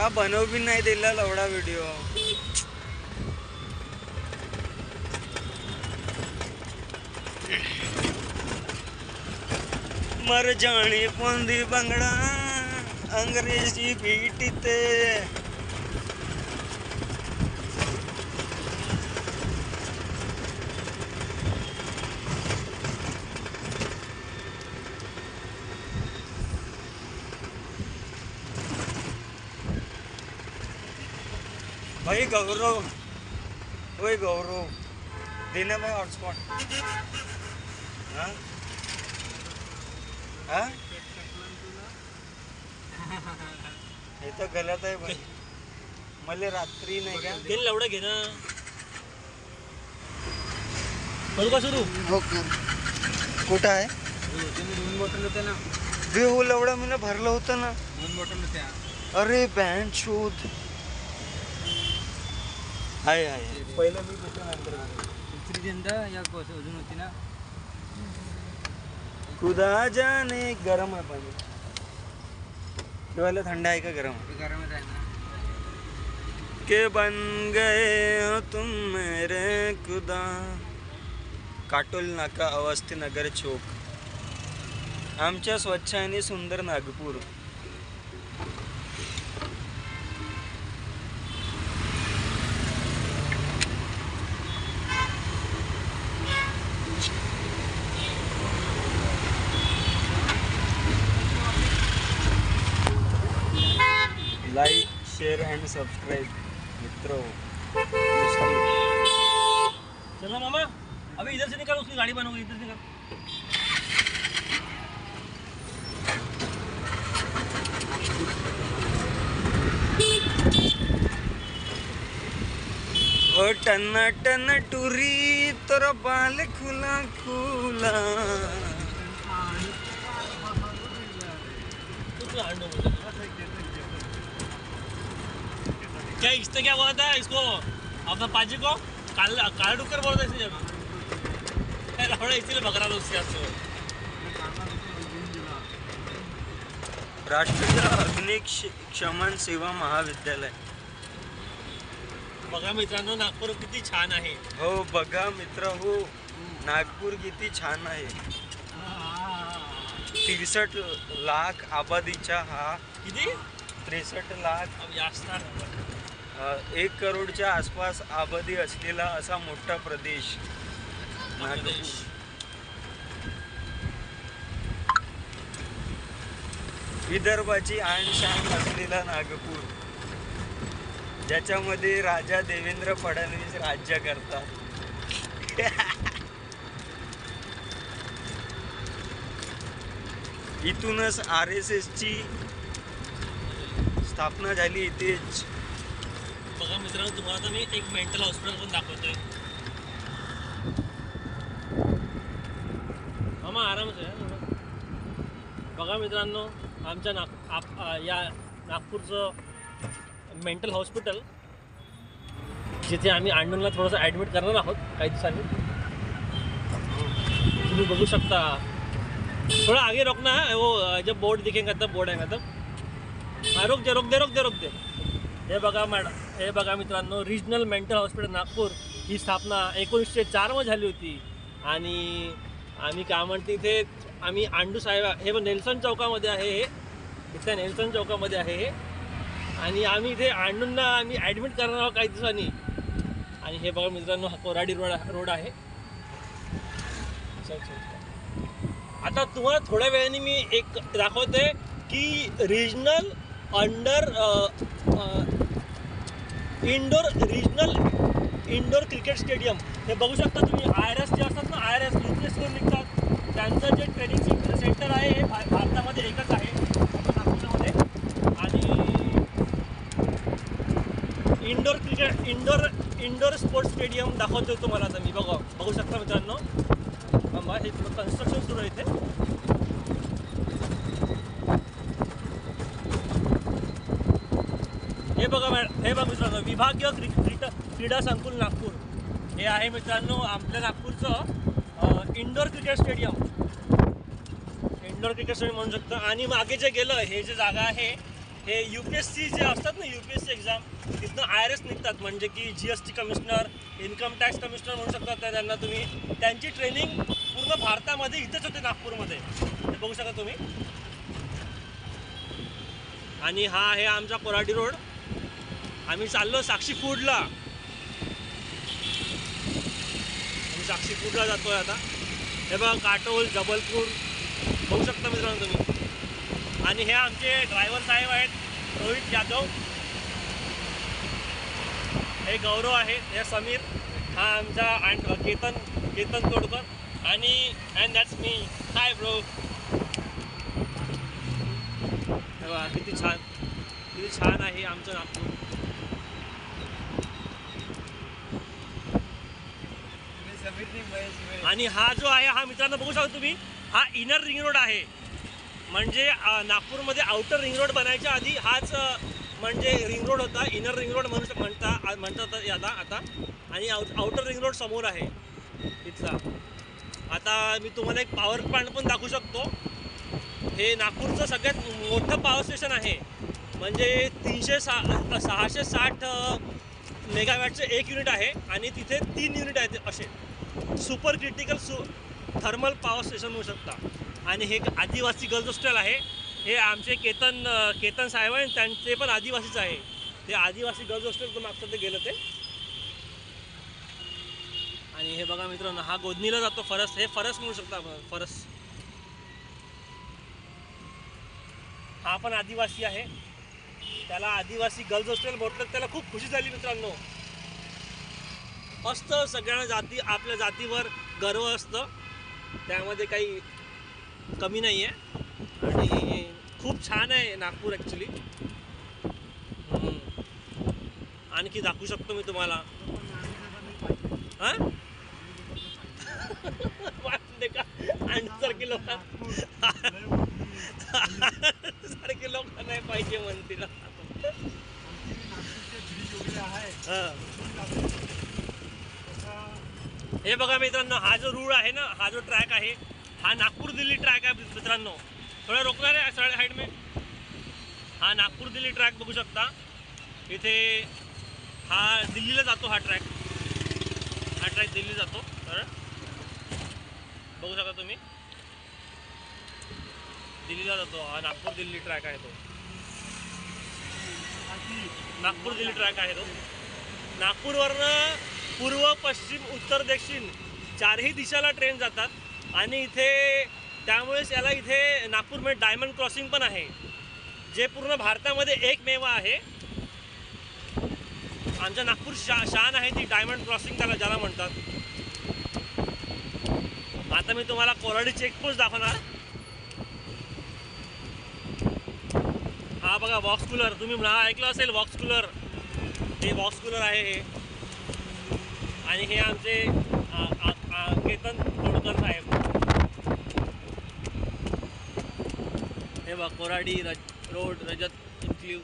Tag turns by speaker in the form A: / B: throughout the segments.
A: हा बनव भी नाही दिला एवढा व्हिडिओ. मर जाने पोंदी बंगड़ा अंग्रेजी बीटीते. भाई गौरव, ओए गौरव देना भाई हॉटस्पॉट. हाँ हाँ हे तर गलत आहे भाई. मला रात्री नाही का
B: गेल एवढं घे ना. करू का सुरू?
A: हो का. कुठं आहे?
B: 2 बॉटल होते ना.
A: बेहू एवढा मी भरलं होतं ना.
B: 2 बॉटल होत्या.
A: अरे बँड शोध आहे आहे.
B: पहिलं मी नंतर दुसरी जनता या अजून होती ना.
A: खुदा जाने गरम आहे पाणी. तेव्हा थंड आहे का गरम?
B: गरमच आहे ना.
A: के बन गए हो तुम मेरे खुदा. काटोल नाका अवस्थी नगर चौक. आमच्या स्वच्छ आणि सुंदर Nagpur. Like share end subscribe मित्रों.
B: चलो मामा अभी इधर से निकाल, उसकी गाड़ी बनोगे इधर से निकाल.
A: ओ टन्ना टन टूरी तोरा बाल खुला खुला.
B: क्या इससे क्या हुआ था इसको अपना पाजी को काला डुक्कर बोलता है जब लौड़ा इसीलिए बकरा था उसके हाथ से.
A: राष्ट्रीय अग्निशमन सेवा महाविद्यालय.
B: बघा मित्रांनो नागपूर किती छान आहे.
A: हो बघा मित्र हो नागपूर किती छान आहे. 63 लाख आबादीचा हा
B: किती
A: 63 लाख
B: अब जास्त
A: 1 करोडच्या आसपास आबादी असलेला असा मोठा प्रदेश नागपूर. विदर्भाची आणशाण असलेला नागपूर, ज्याच्यामध्ये राजा देवेंद्र फडणवीस राज्य करतात. इथूनच RSSची स्थापना झाली इथेच.
B: बघा मित्रांनो तुम्हाला तर मी एक मेंटल हॉस्पिटल पण दाखवतोय. मामा आरामच आहे. बघा मित्रांनो आमच्या या नागपूरचं मेंटल हॉस्पिटल, जिथे आम्ही आंदोलनाला थोडंसं ॲडमिट करणार आहोत काही दिवसांनी. तुम्ही बघू शकता. थोड़ा आगे रोकना है, वो जब बोर्ड दिखेगा तब बोर्ड आएगा तब. हाँ रोक दे. हे बघा मित्रांनो रिजनल मेंटल हॉस्पिटल नागपूर ही स्थापना 1904 मध्ये झाली होती. आणि आम्ही काय म्हणते इथे आम्ही आंडू साहेब हे नेल्सन चौकामध्ये आहे. हे इथल्या नेल्सन चौकामध्ये आहे हे. आणि आम्ही इथे आंडूंना आम्ही ॲडमिट करणार आहोत काही दिवसांनी. आणि हे बघा मित्रांनो हा कोराडी रोड आहे. आता तुम्हाला थोड्या वेळाने मी एक दाखवते की रिजनल इंडोर क्रिकेट स्टेडियम. हे बघू शकता तुम्ही. IRS जे असतात ना, IRS युनिव्हर्सिटीवर निघतात त्यांचं जे ट्रेनिंग सेंटर आहे हे भारतामध्ये एकच आहे नागपूरमध्ये. आणि इंडोर स्पोर्ट्स स्टेडियम दाखवतो तुम्हाला आता मी. बघू शकता मित्रांनो. हे कन्स्ट्रक्शन सुरू आहे इथे. हे बघा मित्रांनो विभागीय क्रीडा संकुल नागपूर हे आहे मित्रांनो आपल्या नागपूरचं इंडोर क्रिकेट स्टेडियम म्हणू शकतं. आणि मागे जे गेलं हे जे जागा आहे हे UPSC जे असतात ना, UPSC एक्झाम, तिथनं IRS निघतात, म्हणजे की GST commissioner, income tax commissioner म्हणू शकतात त्यांना तुम्ही. त्यांची ट्रेनिंग पूर्ण भारतामध्ये इथेच होते, नागपूरमध्ये. हे बघू शकता तुम्ही. आणि हा आहे आमचा कोराडी रोड. आम्ही चाललो साक्षी फूडला. आम्ही साक्षी फूडला जातोय आता. हे बघा काटोल, जबलपूर बघू शकता मित्रांनो तुम्ही. आणि हे आमचे ड्रायव्हर साहेब आहेत, रोहित यादव. हे गौरव आहे, हे समीर. हा आमचा केतन तोडकर. आणि and that's me. Hi bro. हे बघा किती छान आहे आमचं नागपूर. आणि हा जो आहे, हा मित्रांनो बघू शकता तुम्ही, हा इनर रिंग रोड आहे. म्हणजे नागपूरमध्ये आउटर रिंग रोड बनायच्या आधी हाच म्हणजे रिंग रोड होता. इनर रिंग रोड म्हणतात याला आता. आणि आउटर रिंग रोड समोर आहे इथला. आता मी तुम्हाला एक पॉवर प्लांट पण दाखवू शकतो. हे नागपूरचं सगळ्यात मोठं पॉवर स्टेशन आहे. म्हणजे 660 मेगावॅटचं एक युनिट आहे. आणि तिथे 3 युनिट आहेत असे. Super critical thermal power station म्हणू शकता. आणि हे आदिवासी गर्ल्स हॉस्टेल आहे. हे आमचे केतन साहेब आहे, त्यांचे पण आदिवासीच आहे. ते आदिवासी गर्ल्स हॉस्टेल मागचं ते गेलं ते. आणि हे बघा मित्रांनो, हा गोदनीला जातो फरस. हे फरस म्हणू शकता आपण, फरस. हा पण आदिवासी आहे. त्याला आदिवासी गर्ल्स हॉस्टेल म्हटलं, त्याला खूप खुशी झाली मित्रांनो. असतं सगळ्यांना आपल्या जातीवर गर्व असतं, त्यामध्ये काही कमी नाही आहे. आणि खूप छान आहे नागपूर ॲक्च्युली. आणखी दाखवू शकतो मी तुम्हाला. हां का सारखे लोक नाही पाहिजे म्हणतील. हे बघा मित्रांनो, हा जो रूळ आहे ना, हा जो ट्रॅक आहे, हा नागपूर दिल्ली ट्रॅक आहे मित्रांनो. थोडा रोकणार आहे साइड में. हा नागपूर दिल्ली ट्रॅक बघू शकता. इथे हा दिल्लीला जातो. हा ट्रॅक दिल्ली जातो. तर बघू शकता तुम्ही, दिल्लीला जातो. हा नागपूर दिल्ली ट्रॅक आहे तो. नागपूर दिल्ली ट्रॅक आहे तो. नागपूरवरनं पूर्व, पश्चिम, उत्तर, दक्षिण 4ही दिशाला ट्रेन जातात. आणि इथे त्यामुळेच याला इथे नागपूरमध्ये डायमंड क्रॉसिंग पण आहे, जे पूर्ण भारतामध्ये एकमेव आहे. आमच्या नागपूर शान आहे ती डायमंड क्रॉसिंग, ज्याला म्हणतात. आता मी तुम्हाला कोराडी चेकपोस्ट दाखवणार. हा बघा वॉक्स कूलर. तुम्ही नाव ऐकलं असेल वॉक्स कूलर. हे वॉक्स कूलर आहे हे. आणि हे आमचे केतन तोडकर साहेब. हे बघा कोराडी रोड, रजत इन्क्ल्यू.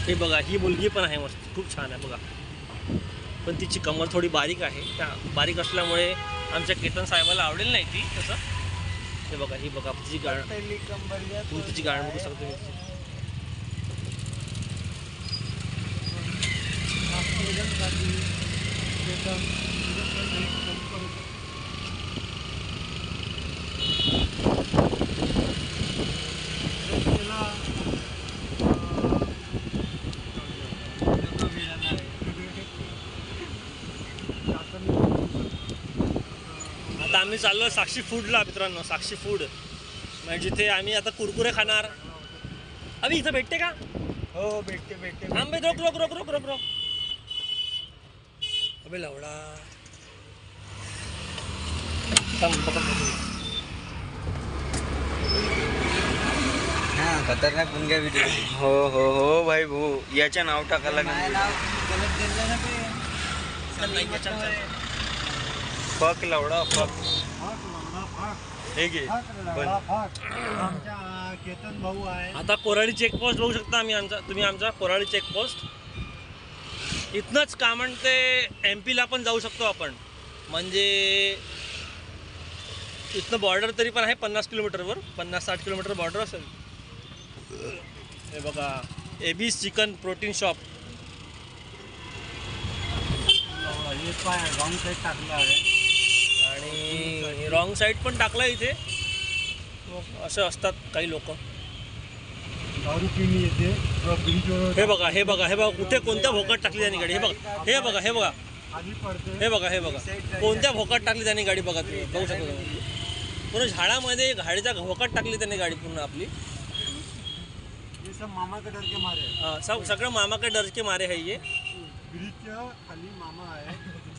B: हे बघा, ही मुलगी पण आहे मस्त, खूप छान आहे बघा. पण तिची कमर थोडी बारीक आहे. त्या बारीक असल्यामुळे आमच्या केतन साहेबाला आवडेल नाही ती तसं. हे बघा, ही बघा तिची गाण बघू शकतो. आता आम्ही चाललो साक्षी फूडला मित्रांनो. साक्षी फूड म्हणजे जिथे आम्ही आता कुरकुरे खाणार. अभि इथं भेटते का?
A: हो भेटते.
B: आंबे रोक. अबे लवडा.
A: हां खतरनाक पुणग्या व्हिडिओ. हो भाई भाऊ, याच्या नाव टाकायला फक लवडा फक. हे घे
C: केतन भाऊ आहे.
B: आता कोराडी चेकपोस्ट बघू शकता तुम्ही आमचा कोराडी चेकपोस्ट. इथनंच का म्हणते MP ला पण जाऊ शकतो आपण. म्हणजे इथनं बॉर्डर तरी पण आहे 50 किलोमीटरवर, 50-60 किलोमीटर बॉर्डर असेल. हे बघा Abies chicken protein shop.
A: Wrong side टाकला आहे
B: आणि रॉंग साईड पण टाकला इथे. मग असं असतात काही लोक.
A: दारू पिऊन येते ब्रिजवर.
B: हे बघा हे बघा हे बघा कुठे कोणत्या भोकात टाकली त्यांनी गाडी. हे बघा हे बघा हे बघा
A: खाली पडते.
B: हे बघा हे बघा कोणत्या भोकात टाकली त्यांनी गाडी. बघा तुम्ही बघू शकता तुम्ही. पूर्ण झाडामध्ये गाडीच्या भोकात टाकली त्यांनी गाडी पूर्ण आपली.
A: हे सब मामा के डर के मारे.
B: सगळं मामाकडे डर के मारे आहे. हे
A: ब्रिजच्या खाली मामा आहे.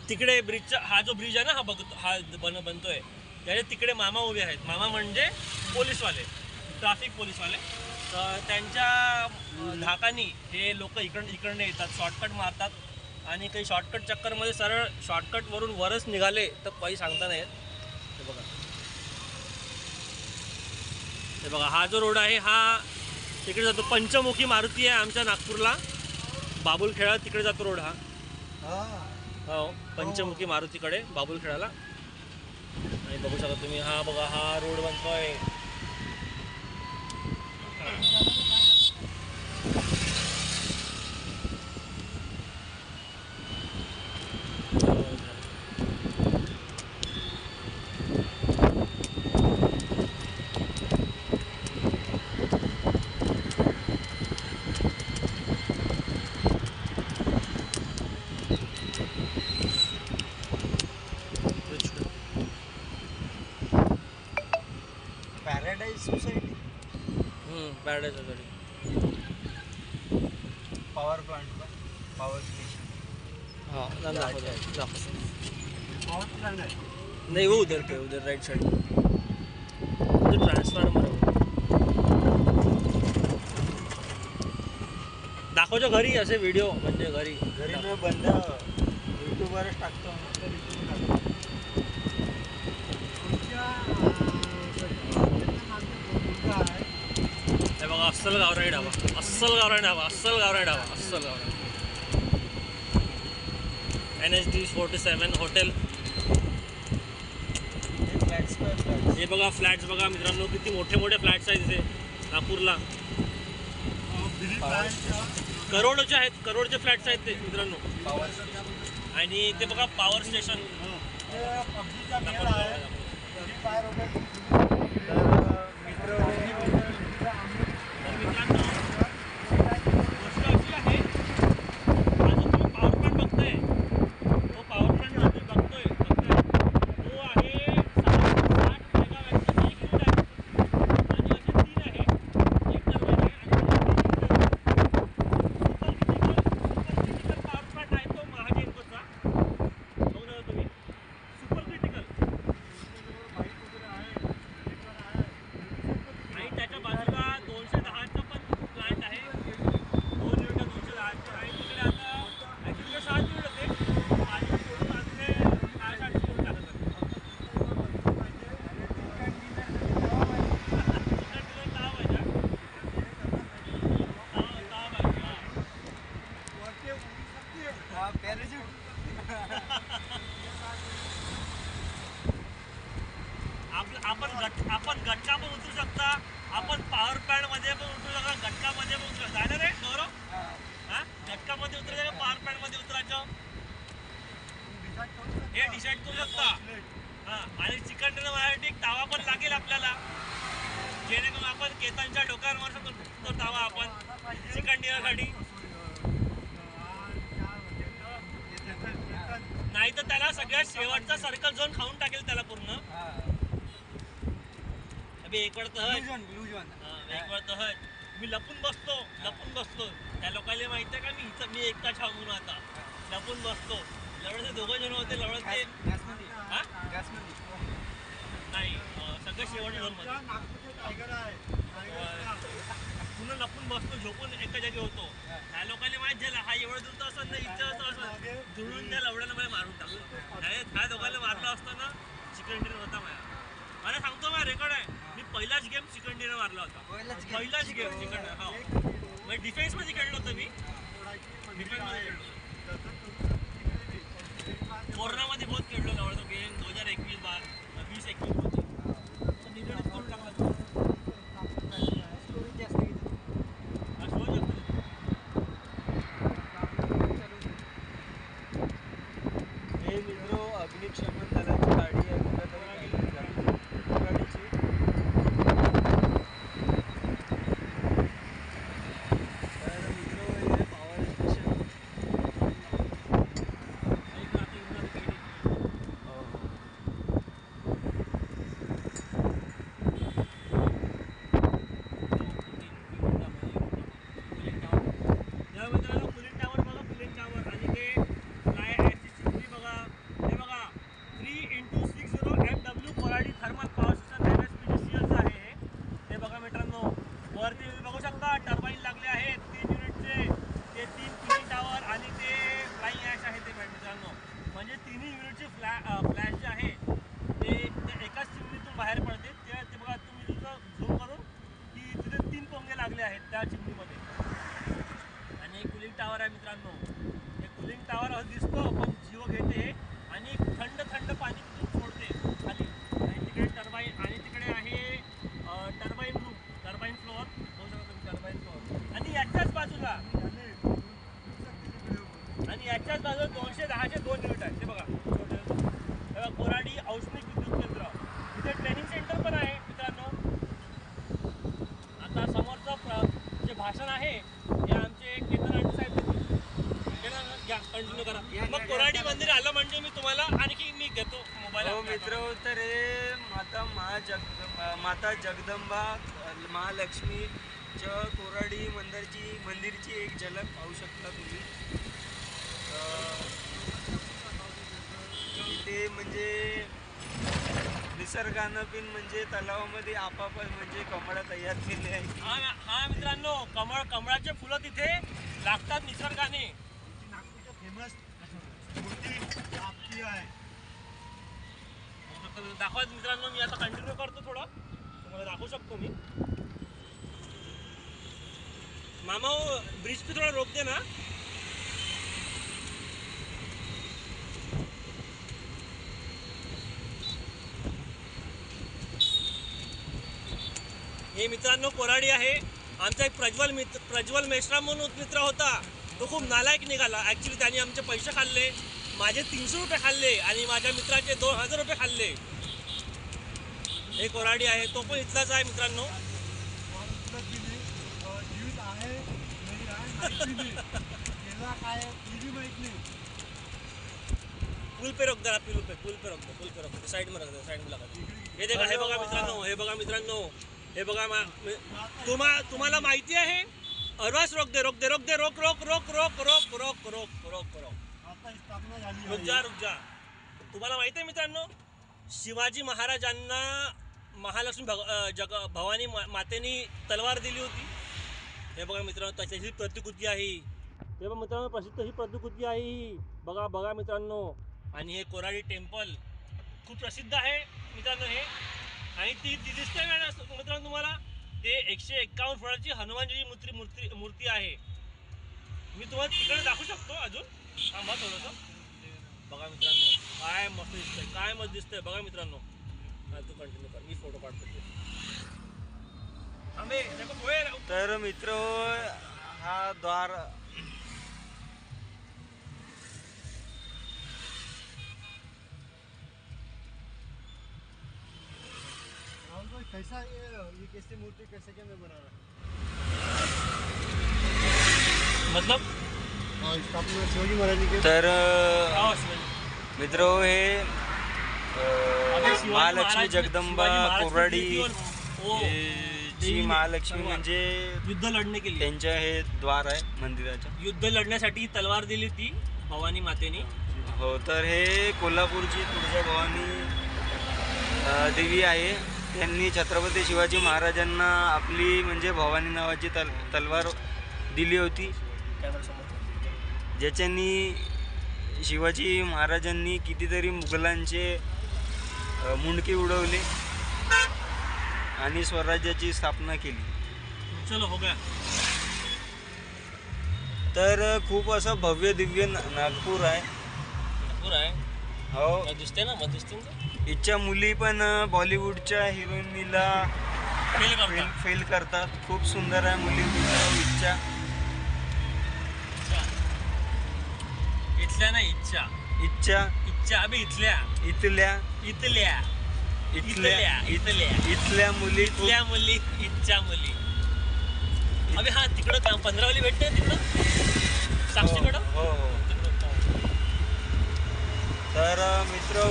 B: तिकडे ब्रिजचा हा जो ब्रिज आहे ना हा बनतोय त्याच्या तिकडे मामा उभे आहेत. मामा म्हणजे पोलीसवाले, ट्रॅफिक पोलीसवाले. तर त्यांच्या धाकानी हे लोक इकडनं येतात, शॉर्टकट मारतात. आणि काही शॉर्टकट चक्करमध्ये सरळ शॉर्टकटवरून वरच निघाले तर काही सांगता नाही. हे बघा हे बघा हा जो रोड आहे हा तिकडे जातो. पंचमुखी मारुती आहे आमच्या नागपूरला, बाबुलखेडा तिकडे जातो रोड हा. हो पंचमुखी मारुतीकडे बाबुलखेडाला. आणि बघू शकता तुम्ही हा बघा हा रोड बनतोय.
A: Paradise society.
B: Paradise society.
A: Power plant, power station.
B: हाँ दाखव.
A: पॉवर प्लांट आहे.
B: नहीं वो उधर पे, उधर राइट साइड उधर ट्रान्सफॉर्मर आहे. दाखवतो घरी असे व्हिडिओ. म्हणजे घरी
A: मी बंद यूट्यूबवरच टाकतो.
B: हे बघा अस्सल गावराई ढाबा, अस्सल गावराई ढाबा, अस्सल गावराई ढाबा, अस्सल गावराई. NHD 47 hotel. हे बघा फ्लॅट्स बघा मित्रांनो किती मोठे मोठे फ्लॅट्स आहेत इथे नागपूरला. करोडचे आहेत, करोडचे फ्लॅट्स आहेत ते मित्रांनो. आणि ते बघा पॉवर स्टेशन. आपण गटका पण उतरू शकता, आपण पॉवर पॅड मध्ये पण उतरू शकता, गटका मध्ये पण उतरू शकता. रे गौरव हा गटका मध्ये उतरायचं पॉवर पॅड मध्ये उतरायचं हे डिसाईड करू शकता. हा आणि चिकन डिनर साठी एक तावा पण लागेल आपल्याला, जेणेकरून आपण केतांच्या डोक्यावर तो तावा आपण चिकन डिनर साठी. नाही तर त्याला सगळ्यात शेवटचा सर्कल झोन खाऊन टाकेल त्याला पूर्ण. एक वेळ तर मी लपून बसतो त्या लोकांना माहिती आहे का मी एकटा छाव म्हणून आता लपून बसतो. लवडचे दोघं जण होते लवडचे नाही सगळं शेवटच्या झोन पुन्हा लपून बसतो, झोपून एका जागी होतो. त्या लोकांना माहित झालं हा एवढं दूर असं नाही इच्छा असं जुळून त्या लवड्यानं मला मारून टाकलं. ह्या दोघांना मारलं असतं ना चिकन डिनर होता माझ्या. मला सांगतो माझा रेकॉर्ड आहे, मी पहिलाच गेम चिकन डिनर मारला होता. पहिलाच गेम चिकन डिनर. हो म्हणजे डिफेन्समध्ये खेळलो होतो मी, डिफेन्समध्ये खेळलो. कोरोनामध्ये बहुत खेळलो ना तो गेम 2021 मध्ये निगडीत करून टाकला तो.
C: स्टोरेज जास्त घेते.
B: हा, show जास्त देतो.
A: हे मित्र अग्निशमन दलाची गाडी आहे कुठं तरी गाडीची. तर मित्र हे पॉवर स्टेशन.
B: ऐक ना, आता इंग्रजी खेळली. या मित्रांनो कुलिंग टावर बघा, कुलिंग टावर आणि ते फ्लाय ॲसिस्टंटली बघा. हे बघा 3x60 MW Koradi thermal power station MSPGCLचं आहे हे. हे बघा मित्रांनो, वरती तुम्ही बघू शकता टर्बाईन लागले आहेत 3 युनिटचे. ते 3 कुलिंग टावर आणि ते फ्लाईंग ॲश आहे ते मित्रांनो. म्हणजे तिन्ही युनिटचे फ्लॅश जे आहे ते एकाच चिमणीतून बाहेर पडते. ते बघा तुम्ही तुझं झूम करून की तिथे 3 पोंगे लागले आहेत त्या चिमणीमध्ये. आणि एक कुलिंग टावर आहे मित्रांनो. हे कुलिंग टावर असं दिसतो पण जीव घेते आणि थंड थंड पाणी तिथून सोडते खाली. आणि तिकडे टर्बाईन आणि तिकडे आहे टर्बाईन रूम, टर्बाईन फ्लोअर बघू शकता तुम्ही, टर्बाईन फ्लोअर. आणि याच्याच बाजूला 210चे 2 युनिट आहेत. ते बघा छोटे. हे बघा कोराडी औष्णिक विद्युत केंद्र. इथे ट्रेनिंग सेंटर पण आहे मित्रांनो. आता समोरचं जे भाषण आहे हे आमचे केतन आंटी साहेब देतील. घ्या कंटिन्यू करा. मग कोराडी मंदिर आलं म्हणजे मी तुम्हाला आणखी मी घेतो मोबाईल.
A: हो मित्र, तर हे माता जगदंबा महालक्ष्मीच्या कोराडी मंदिरची एक झलक पाहू शकता तुम्ही. इथे म्हणजे निसर्गानं पण म्हणजे तलावामध्ये आपापल म्हणजे कमळा तयार केले आहे.
B: हा मित्रांनो, कमळाचे फुलं तिथे लागतात निसर्गाने.
C: नागपूरचं फेमस मूर्ती आपली आहे.
B: दाखवा मित्रांनो, मी आता कंटिन्यू करतो थोडं, तुम्हाला दाखवू शकतो मी. मामा ब्रिज पे थोडा रोक दे ना. हे मित्रांनो कोराडी आहे. आमचा एक प्रज्वल मेश्राम म्हणून मित्र होता. तो खूप नालायक निघाला. ॲक्च्युली त्याने आमचे पैसे खाल्ले. माझे 300 रुपये खाल्ले आणि माझ्या मित्राचे 2000 रुपये खाल्ले. हे कोराडी आहे, तो पण इथलाच आहे मित्रांनो.
C: न्यूज आहे नाही आहे माहिती नाही. त्याला काय तुझी माहिती नाही.
B: पुल पे रोक दे, पुल पे रोक दे. साइड में रख दे, साइड में लगा दे. हे देखा, हे बघा मित्रांनो, हे बघा मित्रांनो, हे बघा. तुम्हाला माहिती आहे अरवास रोक दे.
C: आता स्थापना झाली
B: रुक जा. तुम्हाला माहिती आहे मित्रांनो, शिवाजी महाराजांना महालक्ष्मी भवानी मातेनी तलवार दिली होती. हे बघा मित्रांनो, त्याची प्रतिकृती आहे. हे बघा मित्रांनो, प्रसिद्ध ही प्रतिकृती आहे ही. बघा मित्रांनो. आणि हे कोराडी टेम्पल खूप प्रसिद्ध आहे मित्रांनो हे. आणि ती दिसते मित्रांनो तुम्हाला, ते 151 फुटाची हनुमानजीची मूर्ती आहे. मी तुम्हाला तिकडे दाखवू शकतो अजून. थांबा थोडंसं. बघा मित्रांनो, काय मस्त दिसतंय बघा मित्रांनो. तू कंटिन्यू कर, मी फोटो काढतो.
A: तर मित्र, हा द्वार
C: राहुल भाई कैसा ये कैसे मूर्ति कैसे क्या मैं बना रहा
B: मतलब
C: स्थापना शिवाजी महाराज के.
A: तर मित्र, हे महालक्ष्मी जगदंबा कोराडी ची महालक्ष्मी म्हणजे
B: युद्ध लढणे केली.
A: त्यांच्या हे द्वार आहे मंदिराच्या.
B: युद्ध लढण्यासाठी तलवार दिली ती भवानी मातेने.
A: हो, तर हे कोल्हापूरची तुळजाभवानी देवी आहे. त्यांनी छत्रपती शिवाजी महाराजांना आपली म्हणजे भवानी नावाची तलवार दिली होती, ज्याच्यानी शिवाजी महाराजांनी कितीतरी मुघलांचे मुंडके उडवले आणि स्वराज्याची स्थापना केली.
B: चलो हो गया.
A: तर खूप असं भव्य दिव्य नागपूर आहे.
B: नागपूर आहे.
A: हो
B: दिसते ना मग दिसते ना
A: हिच्या मुली पण बॉलिवूडच्या हिरोईनीला
B: फील करता
A: फेल करतात. खूप सुंदर आहे मुली हिच्या.
B: इथल्या ना इच्छा
A: इच्छा
B: इच्छा अबे इथल्या
A: इथल्या
B: इथल्या
A: इथल्या
B: इथल्या
A: इथल्या मुली खूप-
B: इथल्या मुली इच्छा मुली अबे हा तिकडं काम 15 वाली भेटते तिकडं साक्षीकडं
A: हो हो. तर मित्र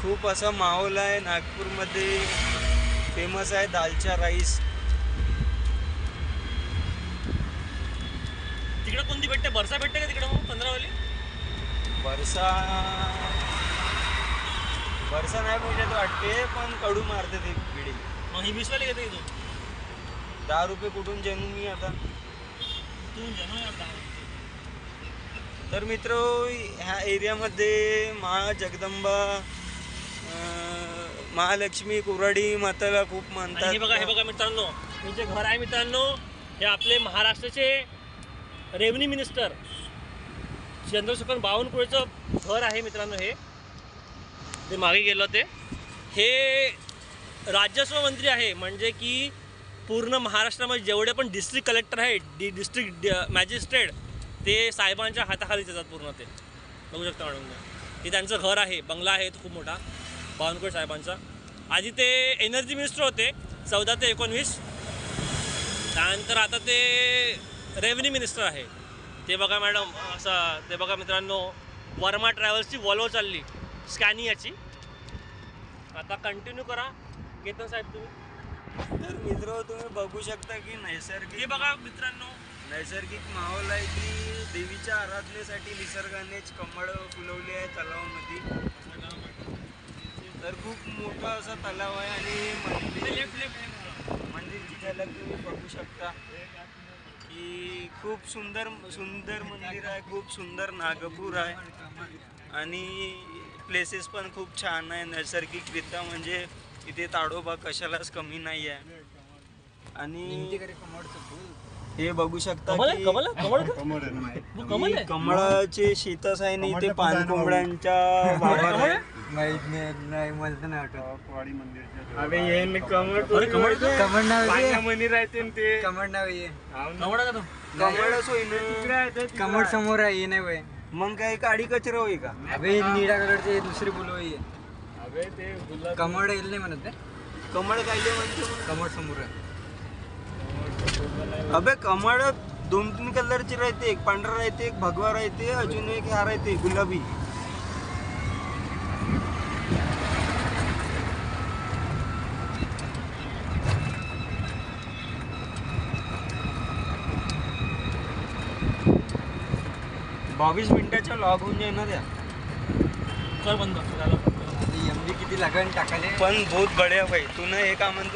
A: खूप असा माहोल आहे नागपूरमध्ये. फेमस आहे दालचा राईस.
B: तिकडं कोणती भेटते बरसा भेटते का तिकडं मग 15 वाली
A: बरसा बरसा नाही भेटत वाटते पण कडू मारते ते बिडी.
B: मग ही 20 वाली घेते तू
A: 10 रुपये कुठून जनू मी आता.
B: तू जनो यार दहा.
A: तर मित्र ह्या एरियामध्ये जगदंबा महालक्ष्मी कुऱ्हाडी माताला खूप
B: आणि
A: मानतात.
B: हे बघा मित्रांनो हे जे घर आहे मित्रांनो हे आपले महाराष्ट्राचे रेव्हन्यू मिनिस्टर चंद्रशेखर बावनकुळेचं घर आहे मित्रांनो. ते मागे गेलं ते हे राजस्व मंत्री आहे म्हणजे की पूर्ण महाराष्ट्रामध्ये जेवढे पण डिस्ट्रिक्ट कलेक्टर आहे डिस्ट्रिक्ट मॅजिस्ट्रेट ते साहेबांच्या हाताखालीच येतात पूर्ण. ते बघू शकता मॅडम हे त्यांचं घर आहे बंगला आहे तो खूप मोठा बावनकुळे साहेबांचा. आधी ते एनर्जी मिनिस्टर होते 14 ते 19. त्यानंतर आता ते रेव्हन्यू मिनिस्टर आहे. ते बघा मॅडम असं ते बघा मित्रांनो वर्मा ट्रॅव्हल्सची वॉल्वो चालली स्कॅनियाची. आता कंटिन्यू करा केतन साहेब तुम्ही.
A: तर मित्र तुम्ही बघू शकता की
B: हे
A: नैसर्गिक
B: बघा मित्रांनो
A: नैसर्गिक माहोल आहे की देवीच्या आराधनेसाठी निसर्गानेच कमळ फुलवली आहे तलावामध्ये. तर खूप मोठा असा तलाव आहे आणि मंदिरची झलक तुम्ही बघू शकता की खूप सुंदर सुंदर मंदिर आहे. खूप सुंदर नागपूर आहे आणि प्लेसेस पण खूप छान आहे नैसर्गिकरित्या. म्हणजे इथे ताडोबा कशालाच कमी नाही आहे. आणि हे बघू शकता
B: कमल आहे
A: की
B: कमल आहे कमल आहे? वो कमल आहे
A: कमळाचे शेतच आहे आणि इथे पानकोंबड्यांच्या बागा आहे.
C: नाही मला तर नाही आठवत.
D: वाडी मंदिरच्या
A: अबे हे कमळ
B: अरे कमळ
C: कमळ नाव आहे
A: पाण्यामध्ये राहते न ते
C: कमळ नाव आहे
B: कमळ आहे का तो
A: कमळच होई ना.
C: कमळ समोर आहे हे नाही होय.
A: मग काय काडी कचरा होई का?
C: अबे निळ्या कलरचे दुसरे फुलं होई.
A: अबे ते
C: कमळ येईल नाही म्हणत ते.
A: कमळ कायले म्हणते मग?
C: कमळ समोर आहे.
A: अबे कमळ 2-3 कलरची राहते. एक पांढरा राहते एक भगवा राहते अजून एक हा राहते गुलाबी. बावीस मिनिटाच्या लॉग होऊन जाईल ना त्या.
B: कर बंद
C: एमबी किती लागण टाकाले.
A: पण बहुत बढिया भाई तू ना हे का म्हणते